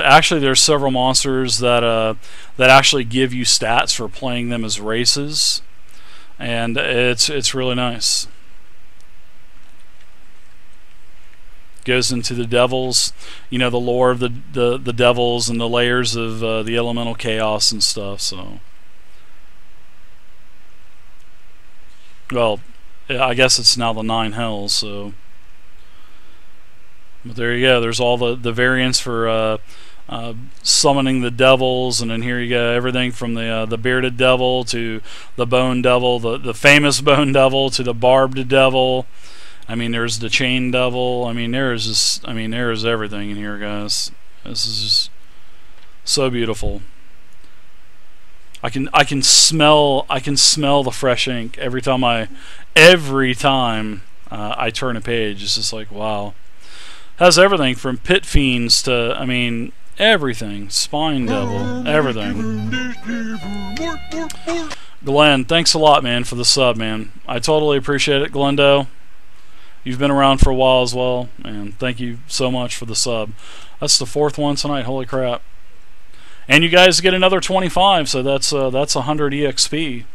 Actually, there's several monsters that that actually give you stats for playing them as races, and it's really nice. Goes into the devils, you know, the lore of the devils and the layers of the elemental chaos and stuff. So, well, I guess it's now the 9 hells. So, but there you go. There's all the variants for summoning the devils, and then here you go, everything from the bearded devil to the bone devil, the famous bone devil, to the barbed devil. I mean, there's the chain devil. I mean, there is everything in here, guys. This is just so beautiful. I can smell the fresh ink every time I turn a page. It's just like, wow. Has everything from pit fiends to, I mean, everything. Spine devil, everything. Glenn, thanks a lot, man, for the sub, man. I totally appreciate it, Glendo. You've been around for a while as well, and thank you so much for the sub. That's the 4th one tonight. Holy crap! And you guys get another 25, so that's 100 EXP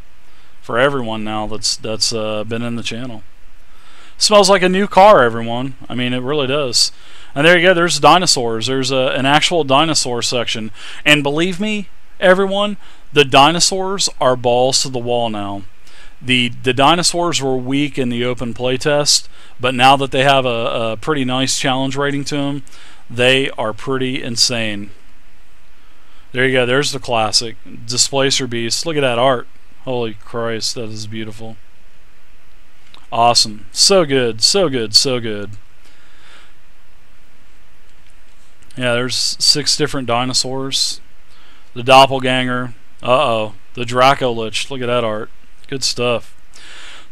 for everyone now that's been in the channel. Smells like a new car, everyone. I mean, it really does. And there you go. There's dinosaurs. There's an actual dinosaur section, and believe me, everyone, the dinosaurs are balls to the wall now. The dinosaurs were weak in the open playtest, but now that they have a pretty nice challenge rating to them, they are pretty insane. There you go. There's the classic Displacer Beast. Look at that art. Holy Christ, that is beautiful. Awesome. So good. So good. So good. Yeah, there's 6 different dinosaurs. The doppelganger. Uh-oh. The Dracolich. Look at that art. Good stuff.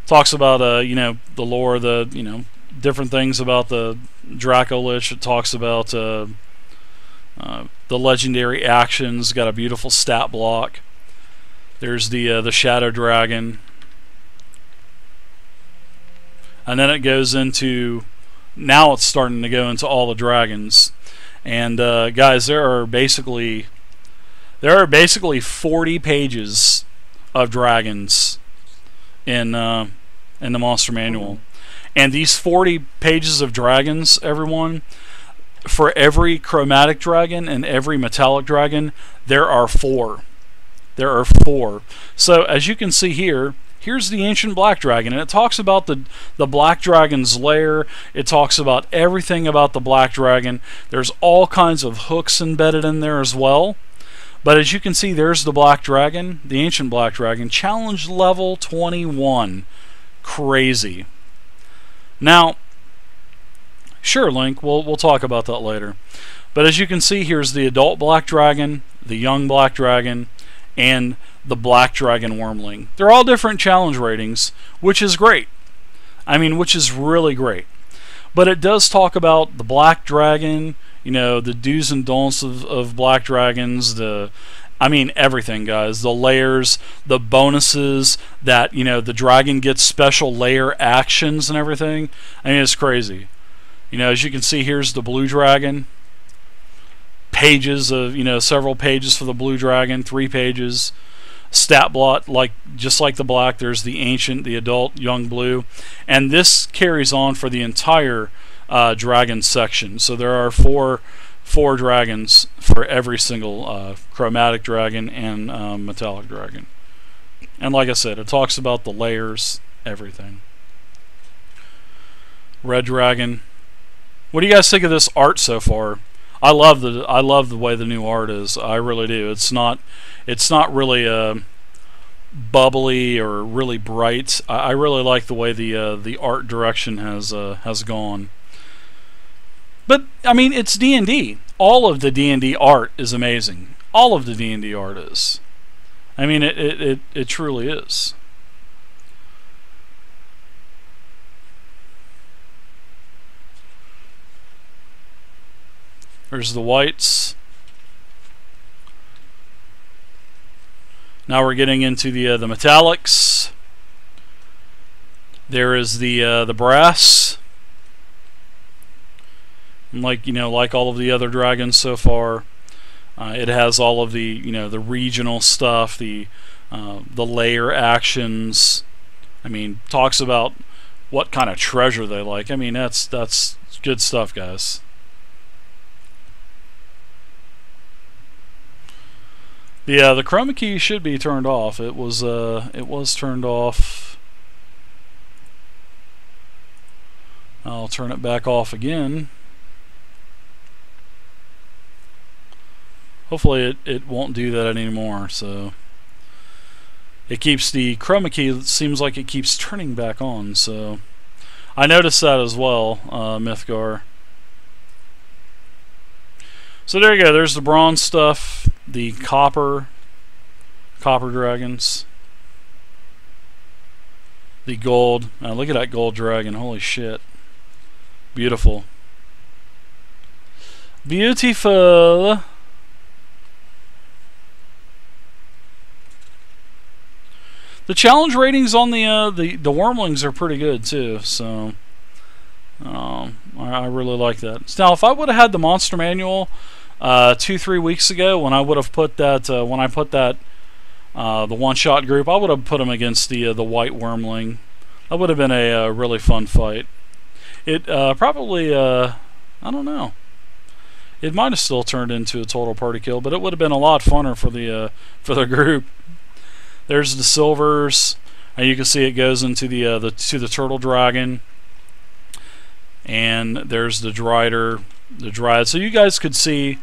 Talks about you know, the lore, the, you know, different things about the Dracolich. It talks about the legendary actions. Got a beautiful stat block. There's the Shadow Dragon, and then it goes into, now it's starting to go into all the dragons. And guys, there are basically 40 pages of dragons in the monster manual, and these 40 pages of dragons, everyone, for every chromatic dragon and every metallic dragon, there are 4. There are 4. So as you can see here, here's the ancient black dragon, and it talks about the black dragon's lair. It talks about everything about the black dragon. There's all kinds of hooks embedded in there as well. But as you can see, there's the black dragon, the ancient black dragon, challenge level 21. Crazy. Now, sure, Link, we'll talk about that later. But as you can see, here's the adult black dragon, the young black dragon, and the black dragon wormling. They're all different challenge ratings, which is great. I mean, which is really great. But it does talk about the black dragon, you know, the do's and don'ts of black dragons, I mean, everything, guys. The layers, the bonuses that, you know, the dragon gets special layer actions and everything. I mean, it's crazy. You know, as you can see, here's the blue dragon. Pages of, you know, several pages for the blue dragon, 3 pages. Stat block, just like the black, there's the ancient, the adult, young blue. And this carries on for the entire dragon section. So there are four dragons for every single chromatic dragon and metallic dragon. And like I said, it talks about the layers, everything. Red dragon. What do you guys think of this art so far? I love the way the new art is. I really do. It's not really bubbly or really bright. I really like the way the art direction has gone. But I mean, it's D&D. All of the D&D art is amazing. All of the D&D art is. I mean, it truly is. There's the whites. Now we're getting into the metallics. There is the brass. And like all of the other dragons so far. It has all of the the regional stuff, the lair actions. I mean, talks about what kind of treasure they like. I mean, that's good stuff, guys. Yeah, the chroma key should be turned off. It was turned off. I'll turn it back off again. Hopefully it won't do that anymore. So it keeps the chroma key. It seems like it keeps turning back on. So I noticed that as well, Mythgar. So there you go. There's the bronze stuff, the copper dragons, the gold. Look at that gold dragon. Holy shit. Beautiful. Beautiful. The challenge ratings on the wormlings are pretty good too, so I really like that. Now, if I would have had the monster manual 2-3 weeks ago, when I would have put that the one-shot group, I would have put them against the white wormling. That would have been a really fun fight. It probably I don't know. It might have still turned into a total party kill, but it would have been a lot funner for the group. There's the silvers, and you can see it goes into the turtle dragon, and there's the dryad. So you guys could see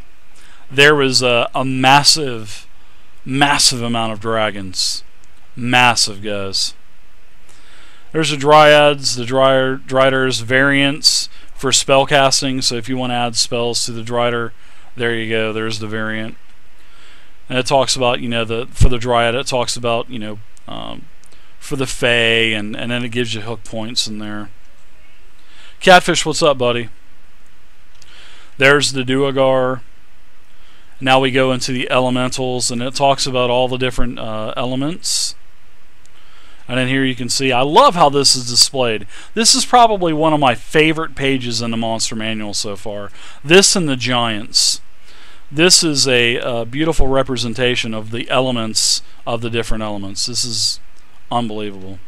there was a massive amount of dragons, massive, guys. There's the dryads, the driders variants for spell casting. So if you want to add spells to the drider, there you go. There's the variant. And it talks about, for the dryad, it talks about, for the fae, and then it gives you hook points in there. Catfish, what's up, buddy? There's the duergar. Now we go into the elementals, and it talks about all the different elements. And then here you can see, I love how this is displayed. This is probably one of my favorite pages in the Monster Manual so far. This and the giants. This is a beautiful representation of the elements of the different elements. This is unbelievable.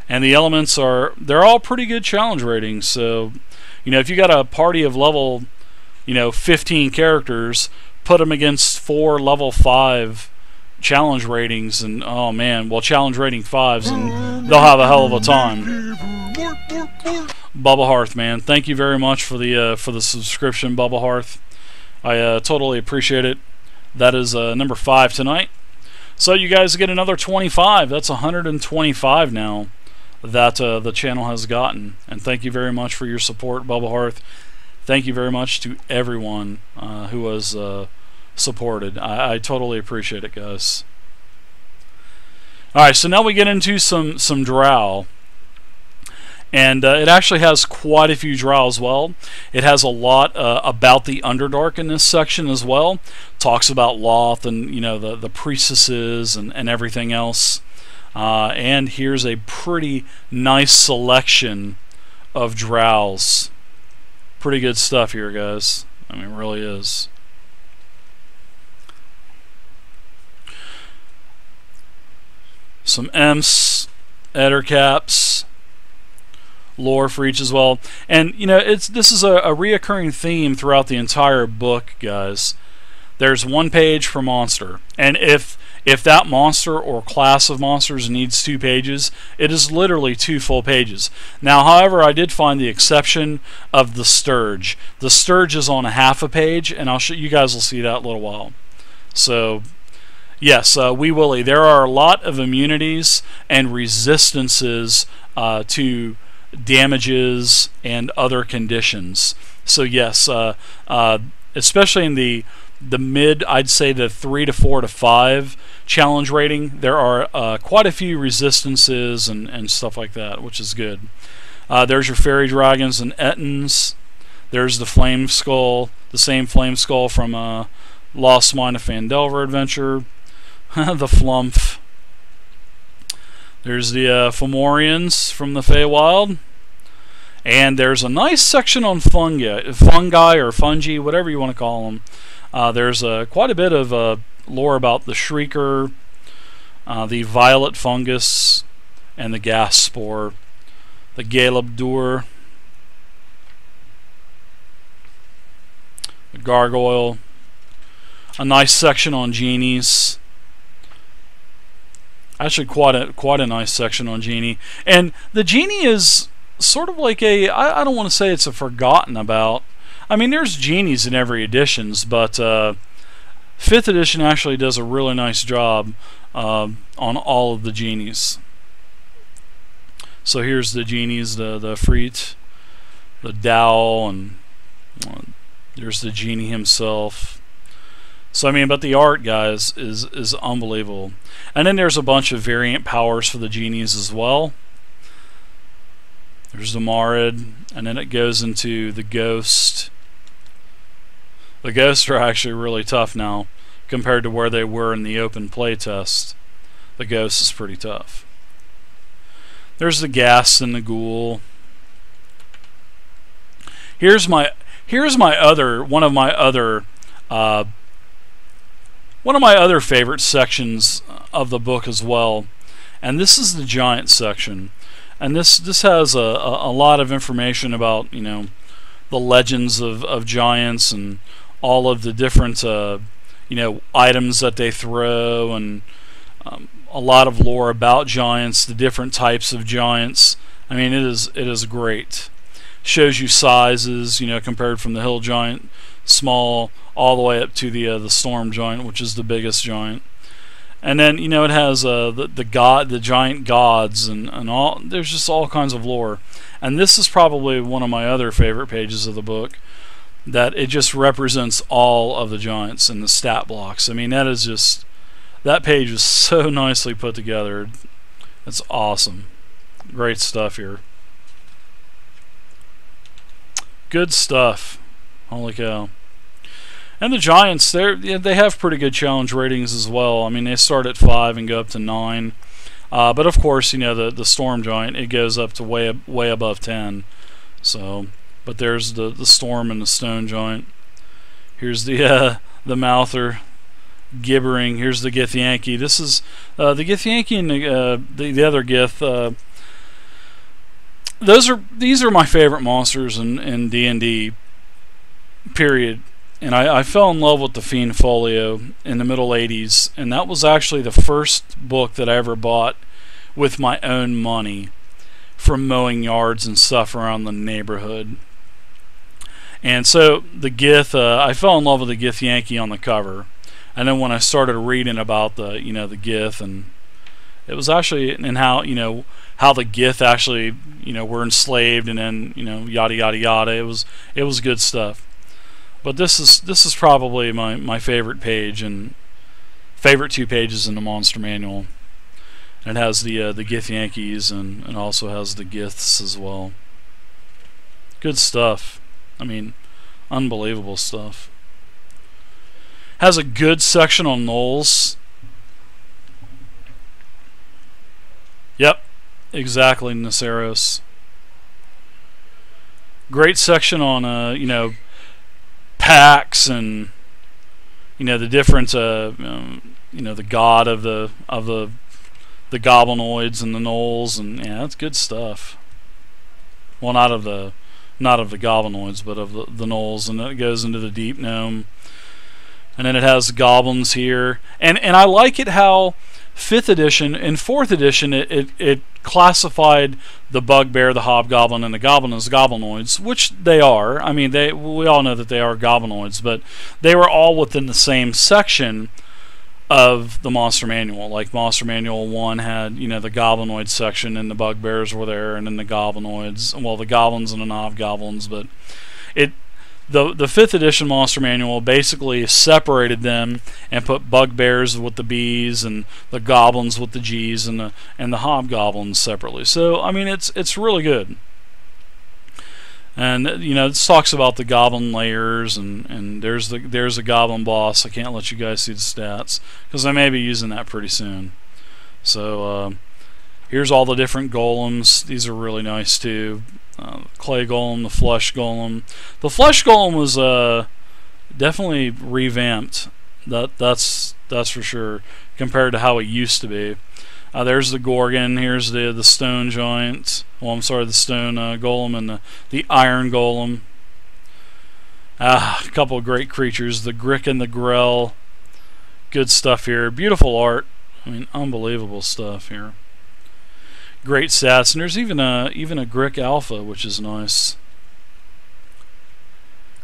And the elements they're all pretty good challenge ratings. So, if you got a party of level, 15 characters, put them against 4 level 5 challenge ratings, and oh man, well, challenge rating 5s, and they'll have a hell of a time. Bubba Hearth, man, thank you very much for the subscription, Bubba Hearth. I totally appreciate it. That is number 5 tonight. So you guys get another 25. That's 125 now that the channel has gotten. And thank you very much for your support, Bubba Hearth. Thank you very much to everyone who has supported. I totally appreciate it, guys. Alright, so now we get into some drow. And it actually has quite a few drow as well. It has a lot about the Underdark in this section as well. Talks about Loth and the priestesses and everything else. And here's a pretty nice selection of drows. Pretty good stuff here, guys. I mean, it really is. Some Emps, Ettercaps, lore for each as well. And this is a reoccurring theme throughout the entire book, guys. There's one page per monster, and if that monster or class of monsters needs 2 pages, it is literally 2 full pages. Now, however, I did find the exception of the Sturge. The Sturge is on a half a page, and I'll show you guys will see that in a little while. So yes, Wee Willie, there are a lot of immunities and resistances to damages and other conditions. So yes, especially in the mid, I'd say the 3 to 4 to 5 challenge rating, there are quite a few resistances and stuff like that, which is good. There's your fairy dragons and ettins. There's the flame skull, the same flame skull from Lost Mine of Phandelver adventure. The Flumph. There's the Fomorians from the Feywild. And there's a nice section on fungi or fungi, whatever you want to call them. There's quite a bit of lore about the Shrieker, the violet fungus, and the gas spore, the Galebdur, the gargoyle. A nice section on genies. Actually, quite a nice section on genie. And the genie is sort of like I don't want to say it's a forgotten about. I mean, there's genies in every editions, but 5th edition actually does a really nice job on all of the genies. So here's the genies, the Freet, the Dow, and there's the genie himself. So I mean, but the art, guys, is unbelievable. And then there's a bunch of variant powers for the genies as well. There's the Marid, and then it goes into the Ghost. The Ghosts are actually really tough now compared to where they were in the open playtest. The Ghost is pretty tough. There's the Ghast and the Ghoul. Here's my other one of my other favorite sections of the book as well, and this is the Giant section. And this has a lot of information about, you know, the legends of giants and all of the different you know, items that they throw, and a lot of lore about giants, the different types of giants. I mean, it is great. Shows you sizes, you know, compared from the hill giant, small, all the way up to the storm giant, which is the biggest giant. And then, you know, it has the giant gods and all. There's just all kinds of lore. And this is probably one of my other favorite pages of the book, that it just represents all of the giants and the stat blocks. I mean, that page is so nicely put together. It's awesome. Great stuff here. Good stuff. Holy cow. And the Giants, they have pretty good challenge ratings as well. I mean, they start at 5 and go up to 9. But of course, you know, the Storm Giant, it goes up to way above 10. So, but there's the Storm and the Stone Giant. Here's the Mouther, Gibbering. Here's the Githyanki. This is the Githyanki and the other Gith. These are my favorite monsters in D&D. Period. And I fell in love with the Fiend Folio in the middle 80s, and that was actually the first book that I ever bought with my own money from mowing yards and stuff around the neighborhood. And so the Gith, I fell in love with the Githyanki on the cover, and then when I started reading about the Gith, and it was actually, and how the Gith actually were enslaved, and then yada yada yada. It was good stuff. But this is probably my favorite page, and favorite 2 pages in the Monster Manual. It has the Githyankis and also has the Giths as well. Good stuff. I mean, unbelievable stuff. Has a good section on gnolls. Yep, exactly, Naceros. Great section on packs and the different the god of the goblinoids and the gnolls, and yeah, that's good stuff. Well, not of the goblinoids, but of the gnolls, and then it goes into the deep gnome, and then it has the goblins here, and I like it how 5th edition and 4th edition it classified the bugbear, the hobgoblin, and the goblin as goblinoids, which they are. I mean, we all know that they are goblinoids, but they were all within the same section of the Monster Manual. Like Monster Manual 1 had the goblinoid section, and the bugbears were there, and then the goblinoids, well, the goblins and the hobgoblins. But the 5th edition Monster Manual basically separated them and put bugbears with the B's and the goblins with the G's and the hobgoblins separately. So I mean, it's really good. And it talks about the goblin layers, and there's a goblin boss. I can't let you guys see the stats because I may be using that pretty soon. So here's all the different golems. These are really nice too. Clay golem, the flesh golem. The flesh golem was definitely revamped. That's for sure compared to how it used to be. There's the Gorgon. Here's the stone giant. Well, I'm sorry, the stone golem and the iron golem. A couple of great creatures. The Grick and the Grell. Good stuff here. Beautiful art. I mean, unbelievable stuff here. Great stats, and there's even a Grick Alpha, which is nice.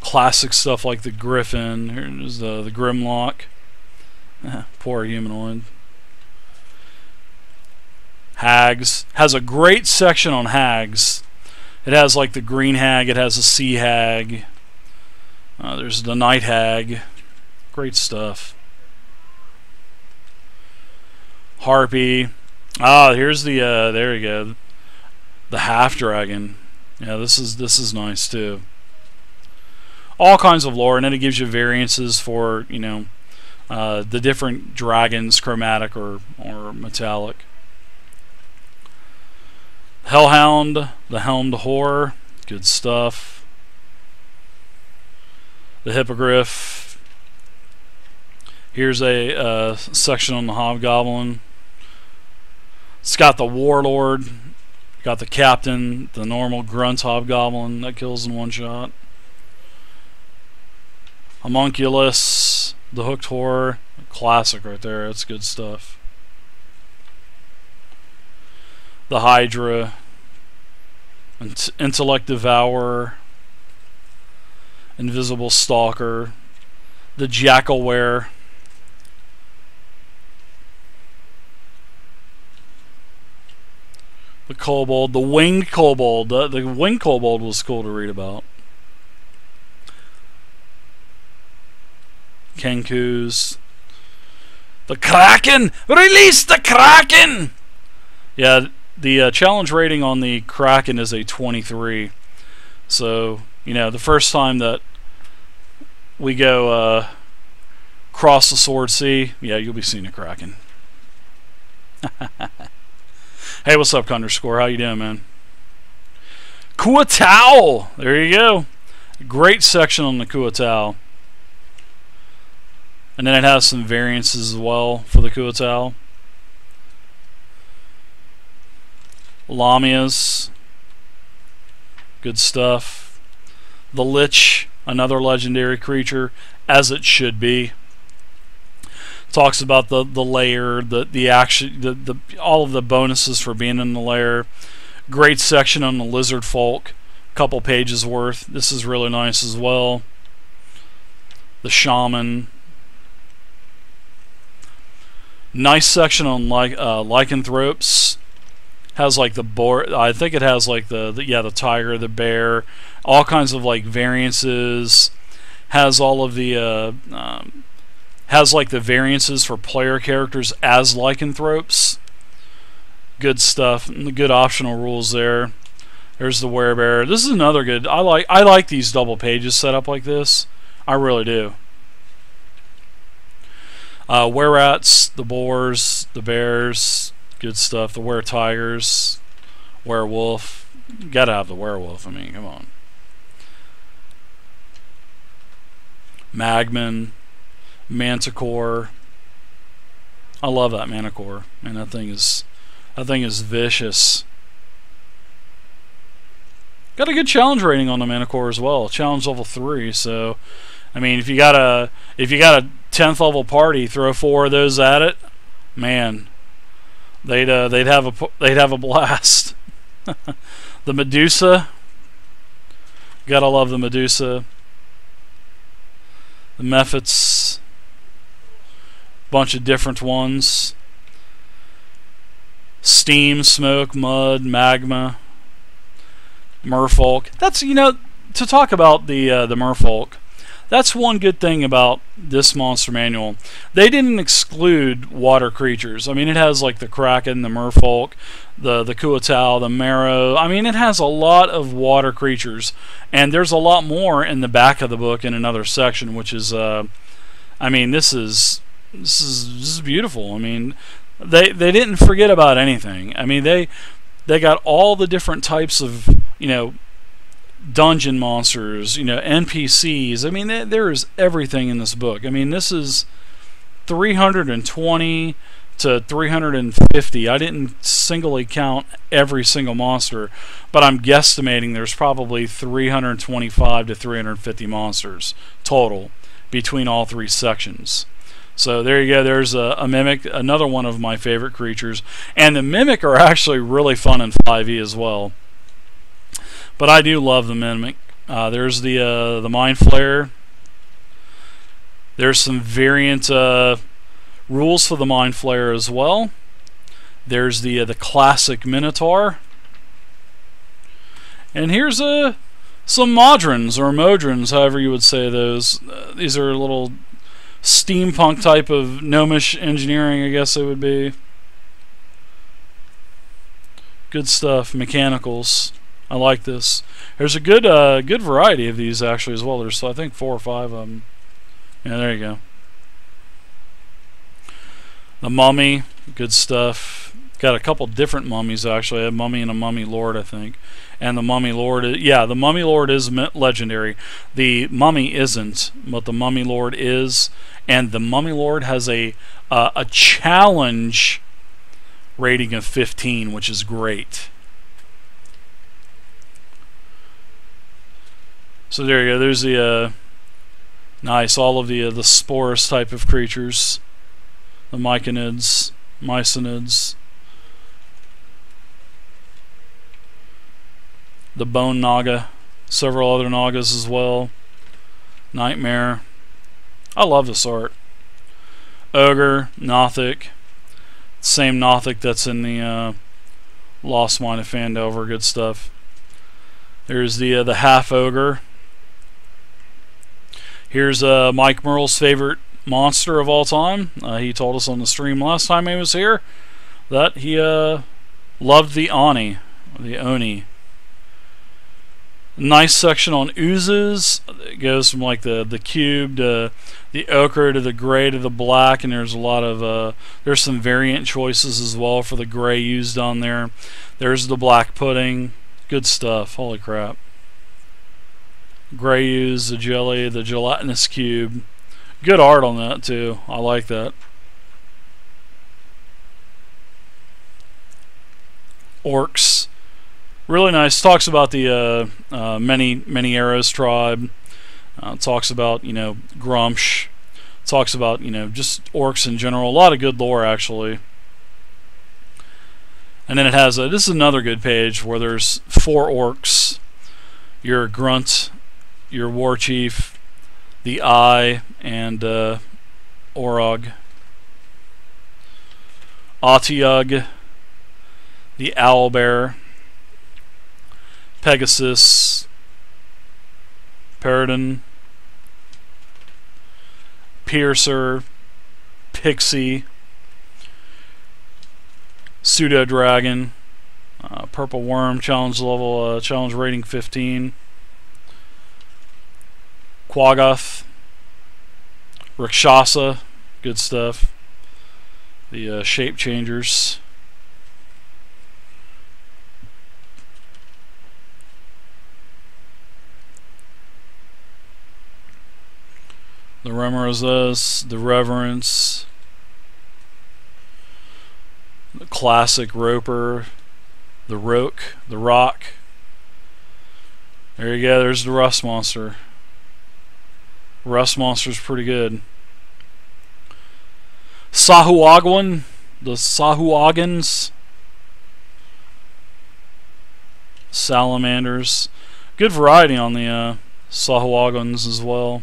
Classic stuff like the Griffin. Here's the Grimlock. Poor humanoid. Hags. Has a great section on hags. It has like the green hag. It has a sea hag. There's the night hag. Great stuff. Harpy. Here's the there you go. The half dragon. Yeah, this is nice too. All kinds of lore, and then it gives you variances for, you know, the different dragons, chromatic or metallic. Hellhound, the Helmed Whore, good stuff. The Hippogriff. Here's a section on the Hobgoblin. It's got the Warlord, got the Captain, the normal Grunt Hobgoblin that kills in one shot. Homunculus, the Hooked Whore, classic right there. That's good stuff. The Hydra, Intellect Devourer, Invisible Stalker, the Jackalware, the Kobold, the Winged Kobold. The Winged Kobold was cool to read about. Kenkus, the Kraken, release the Kraken! Yeah, the challenge rating on the Kraken is a 23. So, you know, the first time that we go cross the Sword Sea, yeah, you'll be seeing a Kraken. Hey, what's up, Underscore? How you doing, man? Kuatao! There you go. Great section on the Kuatao. And then it has some variances as well for the Kuatao. Lamias. Good stuff. The Lich, another legendary creature, as it should be. Talks about the lair, the action, all of the bonuses for being in the lair. Great section on the Lizard Folk, couple pages worth. This is really nice as well. The Shaman. Nice section on lycanthropes. Has like the boar. I think it has like the tiger, the bear, all kinds of like variances. Has all of the has like the variances for player characters as lycanthropes. Good stuff. And the good optional rules there. There's the werebear. This is another good. I like these double pages set up like this. I really do. Were-rats, the boars, the bears, good stuff. The were-tigers, werewolf. You gotta have the werewolf. I mean, come on. Magman, manticore. I love that manticore. Man, that thing is vicious. Got a good challenge rating on the manticore as well. Challenge level 3. So, I mean, if you got a 10th level party, throw 4 of those at it, man, they'd have a blast. The Medusa, gotta love the Medusa. The Mephits, bunch of different ones. Steam, smoke, mud, magma. Merfolk. That's, you know, to talk about the Merfolk. That's one good thing about this monster manual. They didn't exclude water creatures. I mean, it has like the Kraken, the Merfolk, the Kuatao, the Marrow. I mean, it has a lot of water creatures, and there's a lot more in the back of the book in another section, which is, I mean, this is beautiful. I mean, they didn't forget about anything. I mean, they got all the different types of, you know, dungeon monsters, NPCs. I mean, there is everything in this book. I mean, this is 320 to 350. I didn't singly count every single monster, but I'm guesstimating there's probably 325 to 350 monsters total between all three sections. So there you go. There's a mimic, another one of my favorite creatures, and the mimic are actually really fun in 5e as well. But I do love the mimic. There's the mind flayer. There's some variant rules for the mind flayer as well. There's the classic minotaur, and here's some modrons or modrons, however you would say those. These are little steampunk type of gnomish engineering, I guess it would be. Good stuff. Mechanicals. I like this. There's a good good variety of these actually as well. There's, I think, 4 or 5 of them. Yeah, there you go. The mummy, good stuff. Got a couple different mummies actually. A mummy and a mummy lord, I think. And the mummy lord, the mummy lord is legendary. The mummy isn't, but the mummy lord is. And the mummy lord has a challenge rating of 15, which is great. So there you go. There's the nice, all of the sporus type of creatures, the myconids, myconids, the bone naga, several other nagas as well. Nightmare. I love this art. Ogre, Nothic, same Nothic that's in the Lost Mine of Phandelver. Good stuff. There's the half ogre. Here's Mike Merle's favorite monster of all time. He told us on the stream last time he was here that he loved the Oni, the Oni. Nice section on oozes. It goes from like the cube to the ochre to the gray to the black, and there's a lot of there's some variant choices as well for the gray used on there. There's the black pudding. Good stuff. Holy crap. Gray ooze, the jelly, the gelatinous cube. Good art on that too. I like that. Orcs. Really nice. Talks about the many arrows tribe. Talks about Grumsh. Talks about just orcs in general. A lot of good lore actually. And then it has this is another good page where there's 4 orcs. Your grunt, your war chief, the eye, and Orog. Atiug, the owlbear, Pegasus, Peridon, Piercer, Pixie, Pseudo Dragon, Purple Worm, challenge level, challenge rating 15, Quaggoth, Rakshasa, good stuff. The shape changers. The Remerozas, the Reverence, the classic Roper, the Roke, the Rock. There you go, there's the Rust Monster. Rust Monster's pretty good. Sahuagin, the Sahuagins, Salamanders. Good variety on the Sahuagins as well.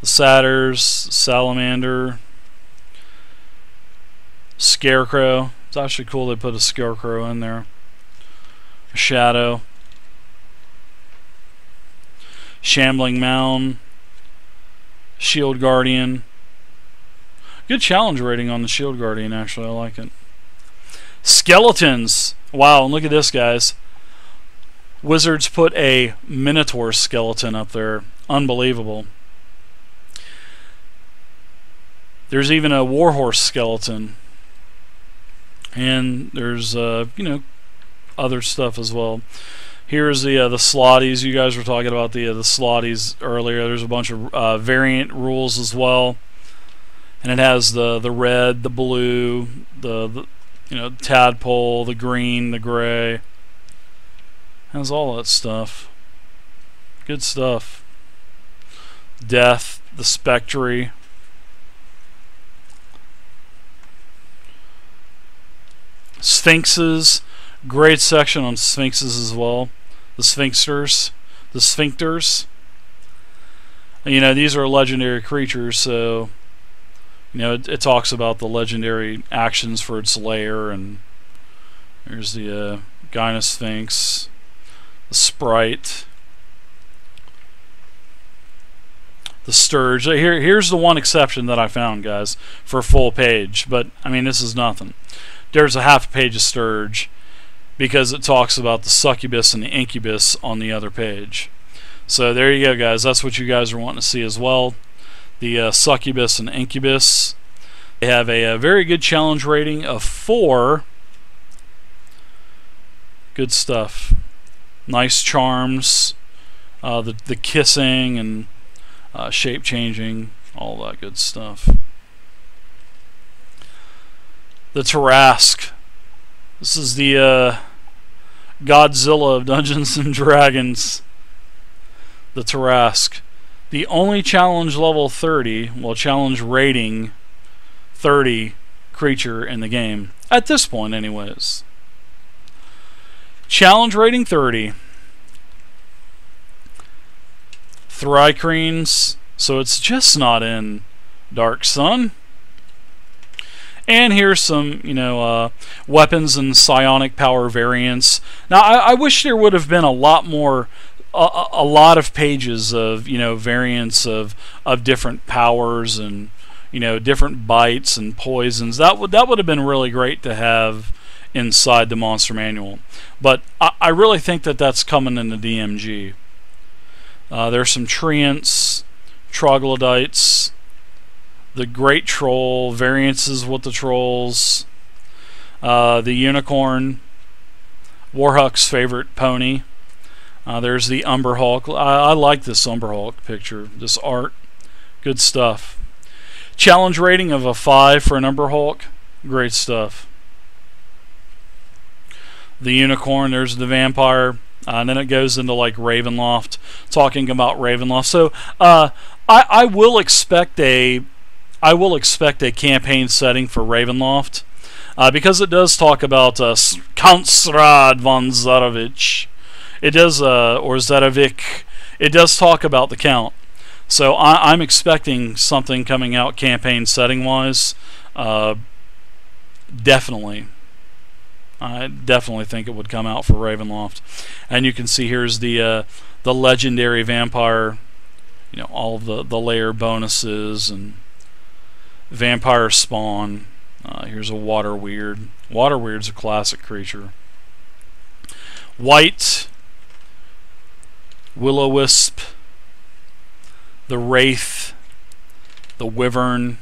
The Satyrs, Salamander, Scarecrow. It's actually cool they put a Scarecrow in there. A Shadow. Shambling Mound. Shield Guardian. Good challenge rating on the Shield Guardian, actually. I like it. Skeletons. Wow, and look at this, guys. Wizards put a Minotaur skeleton up there. Unbelievable. There's even a Warhorse skeleton. And there's, other stuff as well. Here's the slotties. You guys were talking about the slotties earlier. There's a bunch of variant rules as well, and it has the red, the blue, the tadpole, the green, the gray. It has all that stuff. Good stuff. Death, the spectre. Sphinxes, great section on sphinxes as well. The sphinxers. These are legendary creatures, so it talks about the legendary actions for its lair. And there's the Gynosphinx, the Sprite, the Sturge. Here's the one exception that I found, guys, for a full page. But I mean, this is nothing. There's a half page of Sturge because it talks about the succubus and the incubus on the other page. So there you go, guys. That's what you guys are wanting to see as well. The succubus and incubus. They have a very good challenge rating of 4. Good stuff. Nice charms. The kissing and shape changing. All that good stuff. The Tarrasque. This is the Godzilla of Dungeons and Dragons. The Tarrasque. The only challenge level 30, well, challenge rating 30 creature in the game. At this point, anyways. Challenge rating 30. Thri-Kreens. So it's just not in Dark Sun. And here's some, weapons and psionic power variants. Now, I wish there would have been a lot more, a lot of pages of, variants of different powers and, different bites and poisons. That would have been really great to have inside the monster manual. But I really think that that's coming in the DMG. There's some treants, troglodytes, the Great Troll, variances with the trolls, the unicorn, Warhuck's favorite pony. There's the Umber Hulk. I like this Umber Hulk picture, this art. Good stuff. Challenge rating of a 5 for an Umber Hulk. Great stuff. The unicorn, there's the vampire. And then it goes into like Ravenloft, talking about Ravenloft. So I will expect a campaign setting for Ravenloft, because it does talk about Count Strahd von Zarovich. It does, or Zarovic. It does talk about the Count. So I'm expecting something coming out campaign setting wise. Definitely. I definitely think it would come out for Ravenloft. And you can see here's the legendary vampire, all of the lair bonuses and vampire spawn. Here's a water weird. Water weird's a classic creature. White, will-o-wisp, the wraith, the wyvern,